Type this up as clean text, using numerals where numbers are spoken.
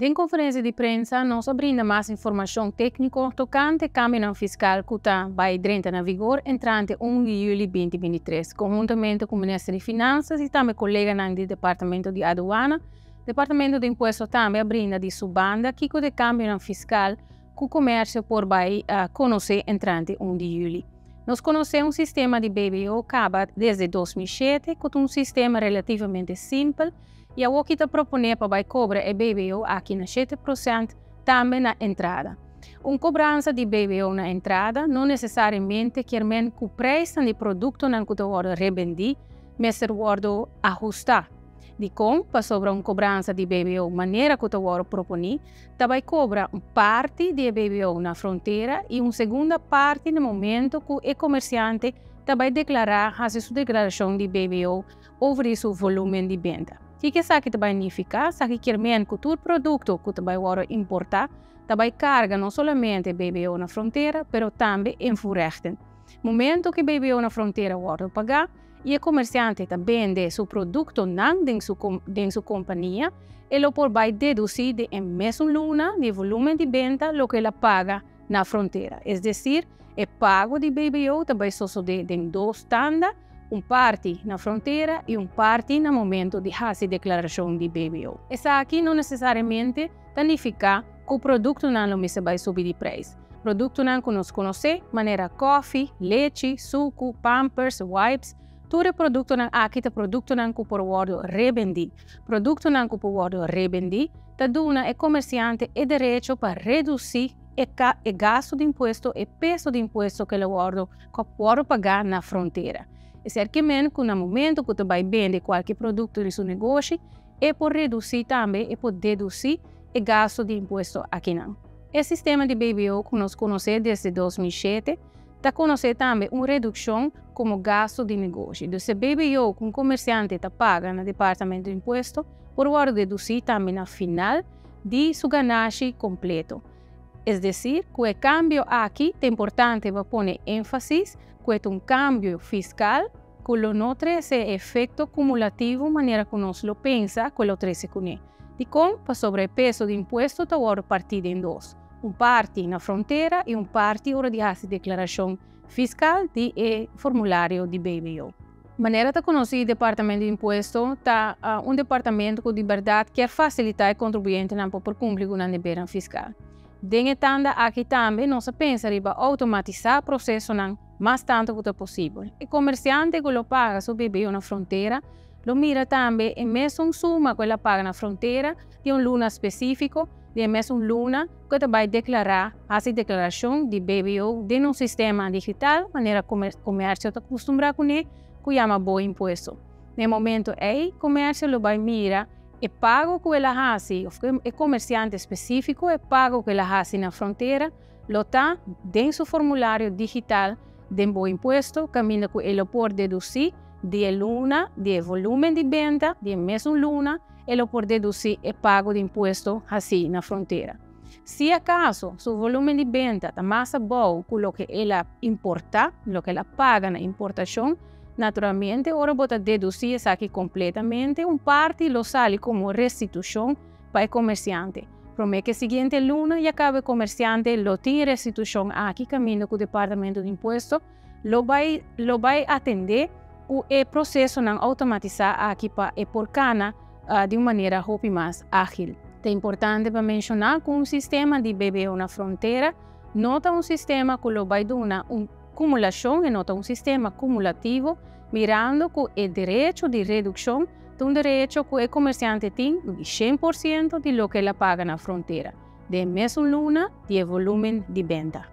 In conferenza di prensa, nós brinda mais informação técnica tocante cambio fiscal que vai entrar em vigor entrante 1 de julho de 2023, conjuntamente com o Ministério de Finanças e também colega do Departamento de Aduana. Departamento de Imposto também brinda de subanda que o cambio fiscal que o comércio por vai conhecer entrante 1 de julho. Nós conhecemos um sistema de BBO que acaba desde 2007, com um sistema relativamente simples. E o que está propondo para cobrar é BBO aqui na 7% também na entrada. Uma cobrança de BBO na entrada não necessariamente quer dizer que o preço do produto não está sendo revendido, mas está sendo ajustado. De como, para sobre uma cobrança de BBO, maneira que está sendo proposta, também cobra uma parte de BBO na fronteira e uma segunda parte no momento que o comerciante também declarar a sua declaração de BBO sobre seu volume de venda. O que isso também significa? Que quer dizer que todo produto que vai importar também carga não somente BBO na fronteira, mas também em furrechten. No momento que BBO na fronteira é pagar, e o comerciante também vende seu produto não dentro sua companhia, ele pode deduzir em mesmo luna de volume de venda o que ele paga na fronteira. É decir, o pago de BBO também sucede em duas tandas, parte na fronteira e parte no momento de fazer declaração de BBO. Isso aqui não necessariamente significa que o produto não vai subir de preço. O produto não que nós conhecemos, maneira coffee, leite, suco, pampers, wipes, todo produto não aqui é produto não que pode revendir. Produto não que pode revendir, está dando ao comerciante o direito para reduzir o gasto de imposto e peso de imposto que ele pode pagar na fronteira. É certo que no momento que você vai vender qualquer produto de seu negócio, é por reduzir também e por deduzir o gasto de imposto aqui não. O sistema de BBO que nós conhecemos desde 2007 está conhecendo também uma redução como gasto de negócio. Então, se BBO que um comerciante está paga no Departamento de Imposto, pode reduzir também no final de seu ganância completo. É decir, que o cambio aqui é importante para pôr ênfase que é um cambio fiscal que não traz efeito cumulativo, maneira que nós lo pensa, que lo traz com ele. De como, para sobre o peso de imposto, está partido em dois. Uma parte na fronteira e uma parte hora de fazer declaração fiscal de formulário de BBO. Maneira de conhecer o Departamento de Imposto está um departamento que de verdade quer facilitar o contribuinte para cumprir com a dever fiscal. Dentro aqui também, nós pensamos em automatizar o processo mais tanto quanto possível. O comerciante que lo paga seu BBO na fronteira, lo mira também em mesma suma que ele paga na fronteira de luna específico, de mesma luna que ele vai declarar a declaração de BBO de um sistema digital, maneira que o comércio está acostumado com ele, que chama bom imposto. No momento aí, o comércio lo vai mirar e pago que ele faz, o comerciante específico, e pago que ele faz na fronteira, lo está dentro do formulário digital de bom imposto, caminho que ele pode deduzir de luna, de volume de venda, de mesma luna, ele pode deduzir o pago de imposto assim na fronteira. Se acaso seu volume de venda está mais bom que o que ele importa, o que ele paga na importação, naturalmente, agora pode deduzir isso aqui completamente, parte lo sale como restituição para o comerciante. Promete que a seguinte luna e acaba o comerciante lo tem restituição aqui, caminho com o Departamento de Imposto, lo vai atender o processo não automatizar aqui para por cana de uma maneira mais ágil. É importante para mencionar que um sistema de BBO na fronteira não é um sistema que lo vai dar uma acumulação, não é um sistema cumulativo, mirando que o direito de redução é um direito que o comerciante tem de 100% de lo que ele paga na fronteira, de mesma luna de volume de venda.